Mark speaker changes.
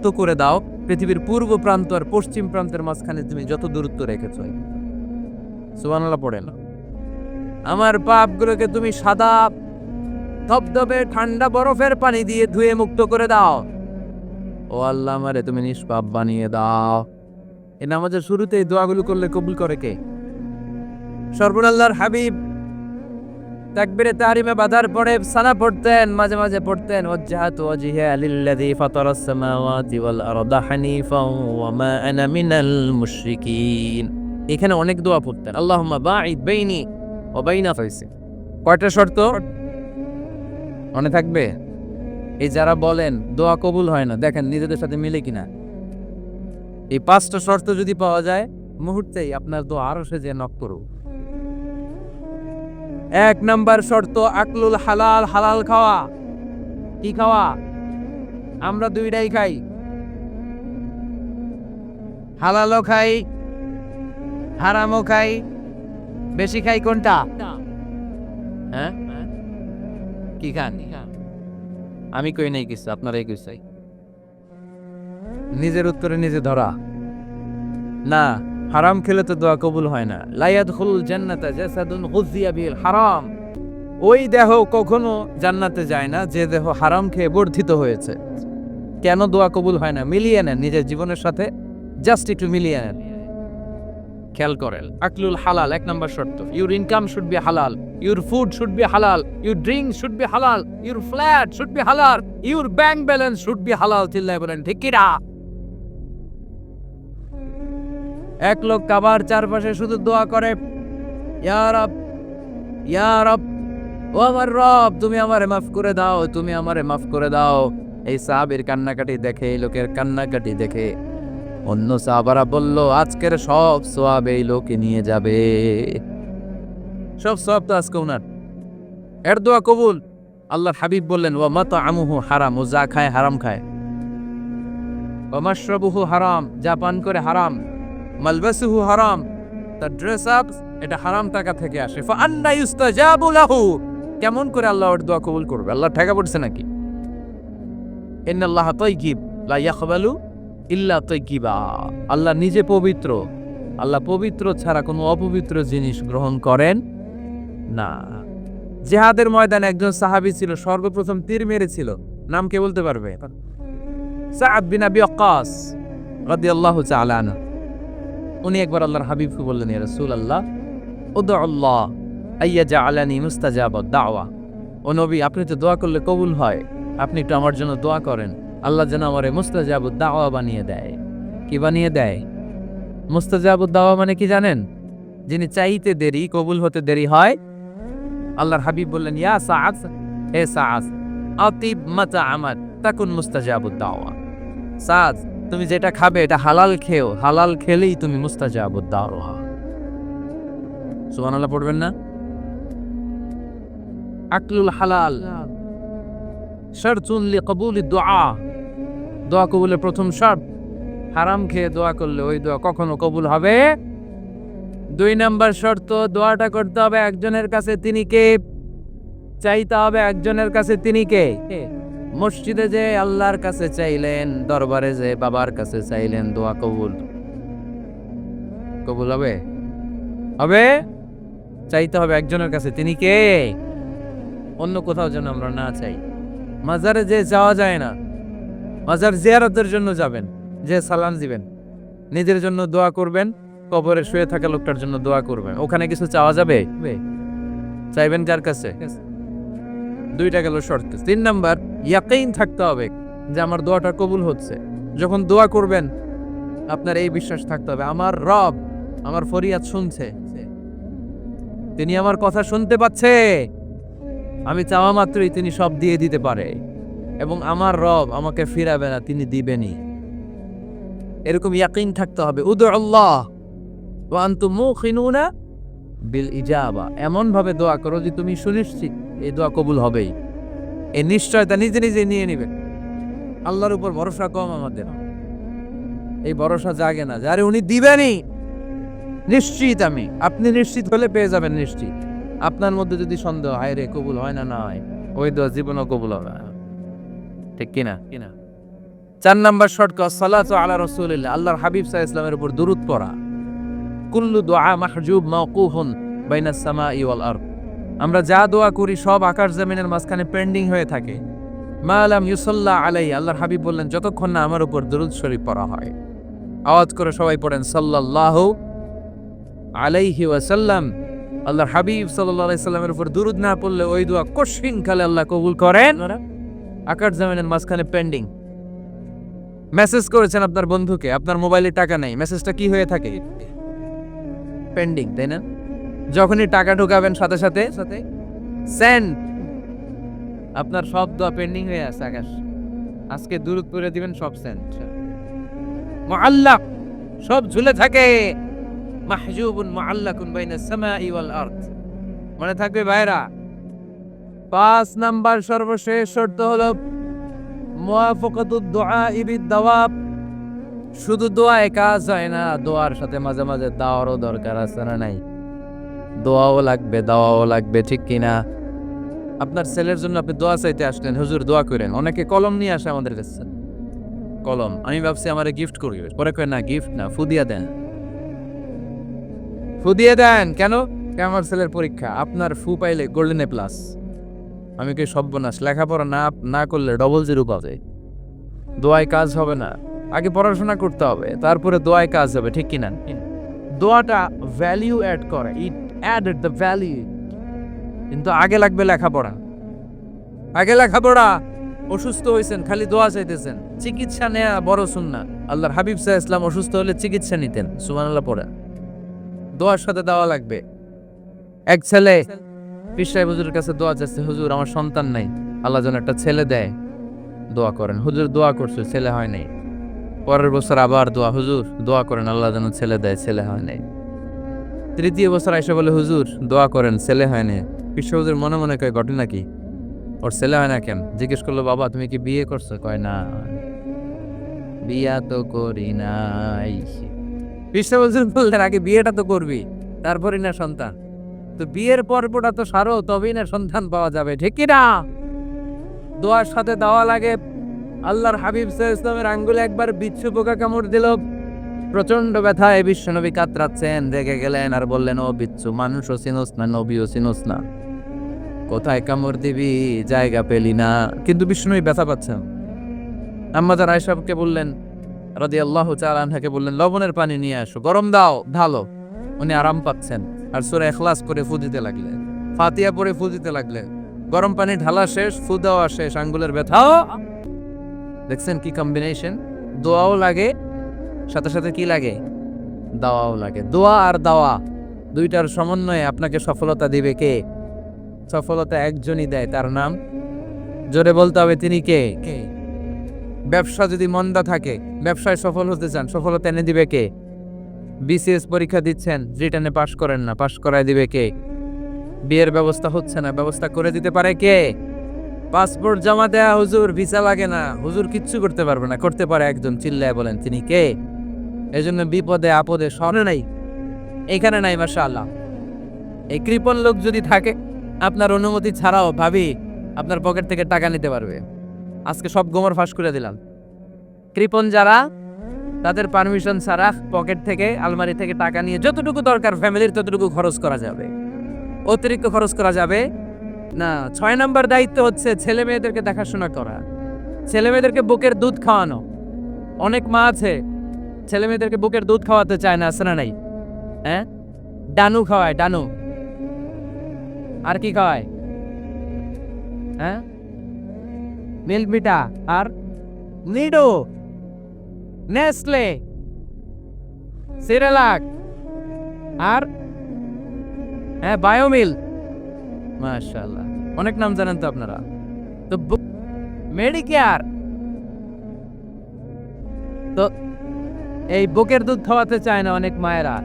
Speaker 1: মুক্ত করে দাও পৃথিবীর পূর্ব প্রান্ত আর পশ্চিম প্রান্তের মাঝখানে তুমি যত দূরত্ব রেখেছ। সুবহানাল্লাহ পড়েন। আমার পাপগুলোকে তুমি সাদা ধবধবে ঠান্ডা বরফের পানি দিয়ে ধুয়ে মুক্ত করে দাও। ও আল্লাহ, আমারে তুমি নিষ্পাপ বানিয়ে দাও। এই নামাজের শুরুতে এই দোয়াগুলো করলে কবুল করে কে? সর্বনাল্লাহর হাবিব তাকবীরে তাহরিমে বাধার পরে সানা পড়তেন, মাঝে মাঝে পড়তেন ওয়াজহাতু ওয়াজহিয়া লিল্লাযী ফাতারাস সামাওয়াতি ওয়াল আরদা হানিফাও ওয়া মা আনা মিনাল মুশরিকিন। এখানে অনেক দোয়া পড়তেন। আল্লাহুম্মা বাঈদ বাইনি ওয়া বাইনা ফাইসি। কয়টা শর্ত মনে থাকবে? এই যারা বলেন দোয়া কবুল হয় না, দেখেন নিজেদের সাথে মিলে কিনা। এই 5টা শর্ত যদি পাওয়া যায়, মুহূর্তেই আপনার দোয়া আরশে যে নক করুক। 1 নাম্বার শর্ত আকলুল হালাল, হালাল খাওয়া। কি খাওয়া? আমরা দুইটাই খাই, হালালও খাই হারামও খাই। বেশি খাই কোনটা? হ্যাঁ, কি খান? আমি কই নাই কিছু, আপনারাই কইছাই। নিজের উত্তরে নিজে ধরা না। হারাম খেলে তো দোয়া কবুল হয় না। লা ইয়াদখুলুল জান্নাতা জাসাদুন গুযিয়া বিল হারাম। ওই দেহ কখনো জান্নাতে যায় না যে দেহ হারাম খেয়ে বর্ধিত হয়েছে। কেন দোয়া কবুল হয় না? মিলিয়ে নেন নিজের জীবনের সাথে, জাস্ট একটু মিলিয়ে নেন, খেয়াল করেন। আকলুল হালাল 1 নাম্বার শর্ত। ইউর ইনকাম শুড বি হালাল, ইউর ফুড শুড বি হালাল, ইউর ড্রিঙ্ক শুড বি হালাল, ইউর ফ্ল্যাট শুড বি হালাল, your bank balance should be হালাল। চিল্লায় বলেন ঠিক কিনা? এক লোক কাবার চারপাশে শুধু দোয়া করে, ইয়া রব, ইয়া রব, ও আমার রব, তুমি আমারে মাফ করে দাও, তুমি আমারে মাফ করে দাও। এই সাহাবীর কান্নাকাটি দেখে, এই লোকের কান্নাকাটি দেখে অন্য সাহাবারা বলল, আজকের সব সওয়াব এই লোকে নিয়ে যাবে। সব সওয়াব তো আজকে উনার। এর দোয়া কবুল। আল্লাহর হাবিব বললেন, ওয়া মাতআমুহু হারাম, ও যা খায় হারাম খায়। ওয়া মাশরাবুহু হারাম, যা পান করে হারাম। মালবাসুহু হারাম, তার ড্রেস আপ এটা হারাম টাকা থেকে আসে। ফা আন্না ইউস্তাজাবু লাহু, কেমন করে আল্লাহ ওর দোয়া কবুল করবে? আল্লাহ ঠেকা পড়ছে নাকি? ইন্নাল্লাহা তাইয়্যিব লা ইয়াকবালু ইল্লা তাইয়্যিবা। আল্লাহ নিজে পবিত্র, আল্লাহ পবিত্র ছাড়া কোনো অপবিত্র জিনিস গ্রহণ করেন না। জিহাদের ময়দানে একজন সাহাবী ছিল, সর্বপ্রথম তীর মেরেছিল। নাম কে বলতে পারবে? সাআদ বিন আবি ওয়াক্কাস রাদিয়াল্লাহু তাআলা আনহু। উনি একবার আল্লাহর হাবিবকে বললেন, ইয়া রাসূলুল্লাহ, উদউ আল্লাহ আইয়াজআলানি মুস্তাজাবাদ দাওয়া। ও নবী, আপনি তো দোয়া করলে কবুল হয়, আপনি একটু আমার জন্য দোয়া করেন, আল্লাহ যেন আমারে মুস্তাজাবুদ দাওয়া বানিয়ে দেয়। কি বানিয়ে দেয়? মুস্তাজাবুদ দাওয়া মানে কি জানেন? যিনি চাইতে দেরি, কবুল হতে দেরি হয়। আল্লাহর হাবিব বললেন, ইয়া সাআদ, হে সাআদ, আতিব মাতআমাত তাকুন মুস্তাজাবুদ দাওয়া। সাআদ, তুমি যেটা খাবে এটা হালাল খেও, হালাল খেলেই তুমি মুস্তাজাবুদ দাওয়া। সুবহানাল্লাহ পড়বেন না? আকলুল হালাল শারতুন লিকবুলিদ দুআ, দোয়া কবুলের প্রথম শর্ত। হারাম খেয়ে দোয়া করলে ওই দোয়া কখনো কবুল হবে। 2 নাম্বার শর্ত, দোয়াটা করতে হবে একজনের কাছে, তিনি কে? চাইতে হবে একজনের কাছে, তিনি কে? মসজিদে যে আল্লাহর কাছে চাইলেন, দরবারে যে বাবার কাছে চাইলেন, দোয়া কবুল কবুল হবে? হবে। চাইতে হবে একজনের কাছে, তিনি কে? অন্য কোথাও যেন আমরা না চাই। মাজারে যে যাওয়া যায় না, মাজার জিয়ারতের জন্য যাবেন, যে সালাম দিবেন, নিজের জন্য দোয়া করবেন, কবরে শুয়ে থাকা লোকটার জন্য দোয়া করবেন। ওখানে কিছু চাওয়া যাবে? চাইবেন কার কাছে? 2টা গেল শর্ত। 3 নাম্বার, ইয়াকিন থাকতে হবে যে আমার দোয়াটা কবুল হচ্ছে। যখন দোয়া করবেন আপনার এই বিশ্বাস থাকতে হবে, আমার রব আমার ফরিয়াদ শুনছে, তিনি আমার কথা শুনতে পাচ্ছে, আমি চাওয়া মাত্রই তিনি সব দিয়ে দিতে পারে, এবং আমার রব আমাকে ফিরাবে না, তিনি দিবেনই। এরকম ইয়াকিন থাকতে হবে। উদু আল্লাহ ওয়া আনতুম মুকিনুনা বিল ইজাবা, এমন ভাবে দোয়া করো যে তুমি সুনিশ্চিত এই দোয়া কবুল হবেই। এই নিশ্চয়তা নিজে নিজে নিয়ে নেবেন। আল্লাহর উপর ভরসা কম আমাদের, এই ভরসা জাগে না যারে উনি দিবেনই, নিশ্চিত আমি। আপনি নিশ্চিত হলে পেয়ে যাবেন নিশ্চিত। আপনার মধ্যে যদি সন্দেহ, হায় রে কবুল হয় না, না হয়, ওই দোয়া জীবনও কবুল হবে না। ঠিক কিনা? 4 নাম্বার শর্টকাট সালাতু আলা রাসূলিল্লাহ, আল্লাহর হাবিব সাল্লাল্লাহু আলাইহি ওয়াসাল্লামের উপর দুরূদ পড়া। কুল্লু দুআ মাহজুব মাওকুফুন বাইনাস সামাই ওয়াল আরদ, আমরা যা দোয়া করি সব আকাশ জমিনের মাঝখানে পেন্ডিং হয়ে থাকে। মা লাম ইউসাল্লা আলাইহি, আল্লাহর হাবিব বললেন যতক্ষণ না আমার উপর দরুদ শরীফ পড়া হয়। আওয়াজ করে সবাই পড়েন সাল্লাল্লাহু আলাইহি ওয়াসাল্লাম। আল্লাহর হাবিব সাল্লাল্লাহু আলাইহি সাল্লামের উপর দুরুদ না পড়লে ওই দোয়া কঠিন কালে আল্লাহ কবুল করেন। আকাশ জমিনের মাঝখানে পেন্ডিং। মেসেজ করেছেন আপনার বন্ধুকে, আপনার মোবাইলে টাকা নেই, মেসেজটা কি হয়ে থাকে? পেন্ডিং, তাই না? যখনই টাকা ঢোকাবেন সাথে সাথে সেন্ড, আপনার সব দোয়া পেন্ডিং হয়ে আছে আকাশ। আজকে দুরূদ পড়ে দিবেন, সব সেন্ড। মুআল্লাক, সব ঝুলে থাকে। মাহজুবুন মুআল্লাকুন বাইনাস সামাই ওয়াল আরদ, মনে থাকবে ভাইরা। 5 নাম্বার সর্বশেষ শর্ত হলো মুওয়াফাকাতুদ দুআ বিদ দাওয়াব। শুধু দোয়ায় কাজ হয় না, দোয়ার সাথে মাঝে মাঝে দাওয়ারও দরকার আছে না নাই? দোয়াও লাগবে, দাওয়াও লাগবে, ঠিক কিনা? আপনার ছেলের জন্য আপনি দোয়া চাইতে আসলেন, হুজুর দোয়া করেন। অনেকে কলম নিয়ে আসে আমাদের কাছে, কলম। আমি ভাবছি আমারে গিফট করবে, পরে কয় না গিফট না, ফু দিয়া দেন। ফু দিয়ে দেন কেন? আমার ছেলের পরীক্ষা, আপনার ফু পাইলে গোল্ডেন এ প্লাস। আমি কি সর্বনাশ, লেখাপড়া না করলে ডবল জিরো পাবে। দোয়ায় কাজ হবে না, আগে পড়াশোনা করতে হবে, তারপরে দোয়ায় কাজ হবে, ঠিক কিনা? দোয়াটা ভ্যালিউ অ্যাড করে, ইট অ্যাডেড দ্য ভ্যালিউ। কিন্তু আগে লাগবে লেখাপড়া, আগে লেখাপড়া। অসুস্থ হয়েছেন, খালি দোয়া চাইতেছেন। চিকিৎসা নেয়া বড় সুন্নাহ। আল্লাহর হাবিব সাল্লাল্লাহু আলাইহি ওয়াসাল্লাম অসুস্থ হলে চিকিৎসা নিতেন, সুবহানাল্লাহ পড়ে। দোয়ার সাথে দেওয়া লাগবে। এক ছেলে পীর সাহেব হুজুরের কাছে দোয়া চাচ্ছে, হুজুর আমার সন্তান নাই, আল্লাহ যেন একটা ছেলে দেয়, দোয়া করেন। হুজুর দোয়া করছে, ছেলে হয় নাই। পরের বছর আবার দোয়া, হুজুর দোয়া করেন আল্লাহ যেন ছেলে দেয়, ছেলে হয় নাই। তৃতীয় বছর আইসা বলে, হুজুর দোয়া করেন, ছেলে হয় নাই। পীর সাহেব হুজুর মনে মনে কয় ঘটনা কি, ওর ছেলে হয় না কেন? জিজ্ঞেস করলো, বাবা তুমি কি বিয়ে করছো? কয় না, বিয়া তো করি নাই। পীর সাহেব হুজুর বললেন, আগে বিয়েটা তো করবি, তারপরই না সন্তান। তো বিয়ের পর্বটা তো সারো, তবেই না সন্তান পাওয়া যাবে, ঠিক কি না? দোয়ার সাথে দেওয়া লাগে। আল্লাহর হাবিব সাল্লাল্লাহু আলাইহি ওয়াসাল্লামের আঙ্গুলে একবার বিচ্ছু পোকা কামড় দিল, প্রচন্ড ব্যথায় বিশ্বনবী কাতরাচ্ছেন, রেগে গেলেন আর বললেন, ও বিচ্ছু, মানুষও চিনোস না, নবীও চিনোস না, কোথায় কামড় দিবি, জায়গা পেলি না। কিন্তু বিশ্বনবী ব্যথা পাচ্ছেন। আম্মাজান আয়েশাকে বললেন রাদিয়াল্লাহু তাআলা আনহাকে বললেন, লবণের পানি নিয়ে আসো, গরম দাও, ঢালো। উনি আরাম পাচ্ছেন আর সূরা ইখলাস করে ফু দিতে লাগলেন, ফাতিহা পড়ে ফু দিতে লাগলেন। গরম পানি ঢালা শেষ, ফু দেওয়া শেষ, আঙ্গুলের ব্যথাও। দেখছেন কি কম্বিনেশন? দোয়াও লাগে, সাথে সাথে কি লাগে? দাওয়াও লাগে। দোয়া আর দাওয়া দুইটার সমন্বয়ে আপনাকে সফলতা দিবে কে? সফলতা একজনই দেয়, তার নাম জোরে বলতে হবে, তিনি কে? ব্যবসা যদি মন্দা থাকে, ব্যবসায় সফল হতে চান, সফলতা এনে দিবে কে? বিসিএস পরীক্ষা দিচ্ছেন, রিটেনে পাশ করেন না, পাশ করায় দিবে কে? বিয়ের ব্যবস্থা হচ্ছে না, ব্যবস্থা করে দিতে পারে কে? পাসপোর্ট জমা দেয়া, হুজুর ভিসা লাগে না, হুজুর কিচ্ছু করতে পারবে না, করতে পারে একজন, চিল্লায় বলেন তিনি কে? এজন্য বিপদে আপদে সরে নাই, এখানে নাই, মাশাআল্লাহ। এই কৃপণ লোক যদি থাকে, আপনার অনুমতি ছাড়াও ভাবি আপনার পকেট থেকে টাকা নিতে পারবে। আজকে সব গোমর ফাঁস করে দিলাম। কৃপণ যারা, তাদের পারমিশন ছাড়া পকেট থেকে, আলমারি থেকে টাকা নিয়ে যতটুকু দরকার ফ্যামিলির ততটুকু খরচ করা যাবে, অতিরিক্ত খরচ করা যাবে না। 6 নাম্বার দায়িত্ব হচ্ছে ছেলে মেয়েদেরকে দেখাশোনা করা, ছেলে মেয়েদেরকে বুকের দুধ খাওয়ানো। অনেক মা আছে ছেলে মেয়েদেরকে বুকের দুধ খাওয়াতে চায় না, আছে না নাই? হ্যাঁ, ডানু খাওয়ায়, ডানু। আর কি খাওয়ায়? হ্যাঁ, মিল্ক মিটা, আর নিডো, নেসলে, সিরেলাক, আর হ্যাঁ বায়োমিল। মাশাআল্লাহ, অনেক নাম জানেন তো আপনারা। তো মেডিকেয়ার, তো এই বুকের দুধ খাওয়াতে চায় না অনেক মায়েরা।